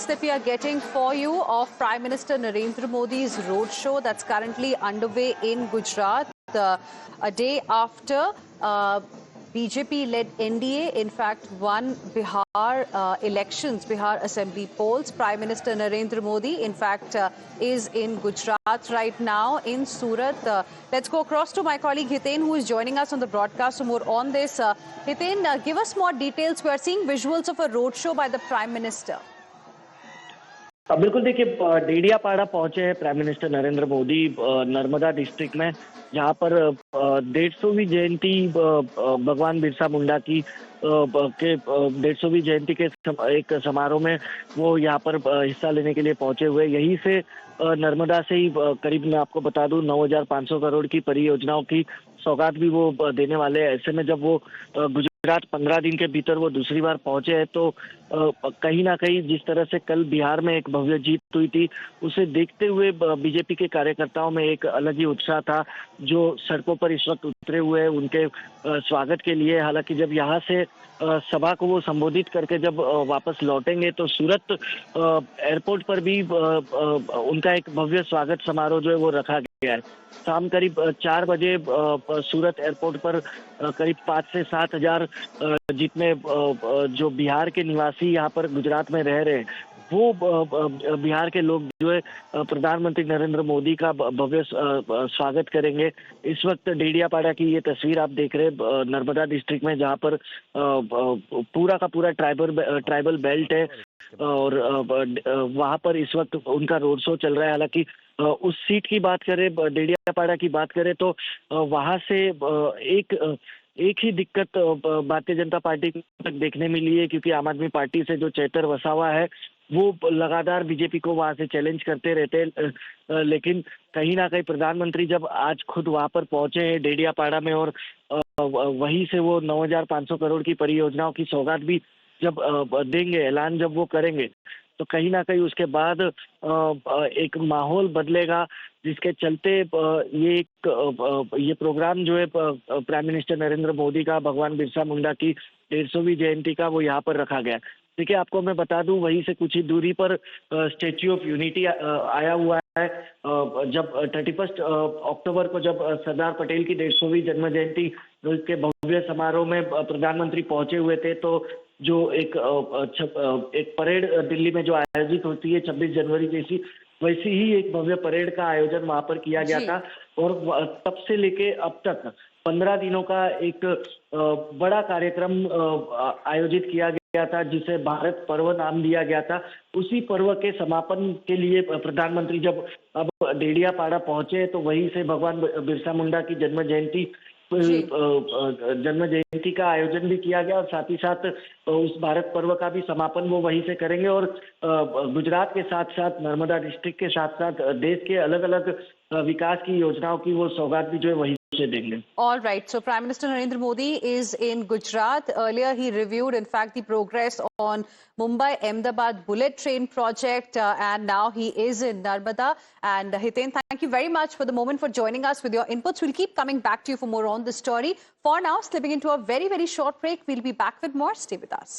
details that we are getting for you of Prime Minister Narendra Modi's roadshow that's currently underway in Gujarat, a day after BJP-led NDA, in fact, won Bihar elections, Bihar assembly polls. Prime Minister Narendra Modi, in fact, is in Gujarat right now, in Surat. Let's go across to my colleague Hiten, who is joining us on the broadcast for more on this. Hiten, give us more details. We are seeing visuals of a roadshow by the Prime Minister. बिल्कुल देखिए, डेडियापाड़ा पहुंचे हैं prime minister Narendra Modi Narmada district में, जहां पर 150वीं जयंती भगवान बिरसा मुंडा की के 150वीं जयंती के एक समारोह में वो यहाँ पर हिस्सा लेने के लिए पहुंचे हुए। यहीं से नर्मदा से ही करीब, मैं आपको बता दूं, 9,500 करोड़ की परियोजनाओं की सौगात भी वो देने वाले हैं। ऐसे में जब वो गुजरात 15 दिन के भीतर वो दूसरी बार पहुंचे हैं, तो कहीं ना कहीं जिस तरह से कल बिहार में एक भव्य जीत हुई थी, उसे देखते हुए बीजेपी के कार्यकर्ताओं में एक अलग ही उत्साह था, जो सड़कों पर इस वक्त उतरे हुए हैं उनके स्वागत के लिए। हालांकि जब यहाँ से सभा को वो संबोधित करके जब वापस लौटेंगे, तो सूरत एयरपोर्ट पर भी उनका एक भव्य स्वागत समारोह जो है वो रखा गया है। शाम करीब 4 बजे सूरत एयरपोर्ट पर करीब 5 से 7 हजार जितने जो बिहार के निवासी यहाँ पर गुजरात में रह रहे हैं, वो बिहार के लोग जो है प्रधानमंत्री नरेंद्र मोदी का भव्य स्वागत करेंगे। इस वक्त डेडियापाड़ा की ये तस्वीर आप देख रहे हैं नर्मदा डिस्ट्रिक्ट में, जहाँ पर पूरा का पूरा ट्राइबल बेल्ट है और वहाँ पर इस वक्त उनका रोड शो चल रहा है। हालांकि उस सीट की बात करें, डेडियापाड़ा की बात करें, तो वहाँ से एक ही दिक्कत भारतीय जनता पार्टी तक देखने मिली है, क्योंकि आम आदमी पार्टी से जो चेतर वसावा है वो लगातार बीजेपी को वहां से चैलेंज करते रहते हैं। लेकिन कहीं ना कहीं प्रधानमंत्री जब आज खुद वहां पर पहुंचे हैं डेडियापाड़ा में, और वहीं से वो 9,500 करोड़ की परियोजनाओं की सौगात भी जब देंगे, ऐलान जब वो करेंगे, तो कहीं ना कहीं उसके बाद एक माहौल बदलेगा, जिसके चलते ये प्रोग्राम जो है प्राइम मिनिस्टर नरेंद्र मोदी का भगवान बिरसा मुंडा की 150वीं जयंती का वो यहाँ पर रखा गया। देखिए, आपको मैं बता दूं, वहीं से कुछ ही दूरी पर स्टैच्यू ऑफ यूनिटी आया हुआ है। जब 31 अक्टूबर को जब सरदार पटेल की 150वीं जन्म जयंती के भव्य समारोह में प्रधानमंत्री पहुंचे हुए थे, तो जो एक परेड दिल्ली में जो आयोजित होती है 26 जनवरी जैसी, वैसी ही एक भव्य परेड का आयोजन वहां पर किया गया था। और तब से लेके अब तक 15 दिनों का एक बड़ा कार्यक्रम आयोजित किया गया था, जिसे भारत पर्व नाम दिया गया था। उसी पर्व के समापन के लिए प्रधानमंत्री जब अब डेडियापाड़ा पहुंचे, तो वहीं से भगवान बिरसा मुंडा की जन्म जयंती का आयोजन भी किया गया, और साथ ही साथ उस भारत पर्व का भी समापन वो वहीं से करेंगे। और गुजरात के साथ साथ नर्मदा डिस्ट्रिक्ट के साथ साथ देश के अलग अलग विकास की योजनाओं की वो सौगात भी जो है वहीं से देंगे। All right. So Prime Minister Narendra Modi is in Gujarat. Earlier, he reviewed, in fact, the progress on Mumbai-Ahmedabad bullet train project, and now he is in Narmada. And Hiten, thank you very much for the moment, for joining us with your inputs. We'll keep coming back to you for more on the story. For now, slipping into a very, very short break. We'll be back with more. Stay with us.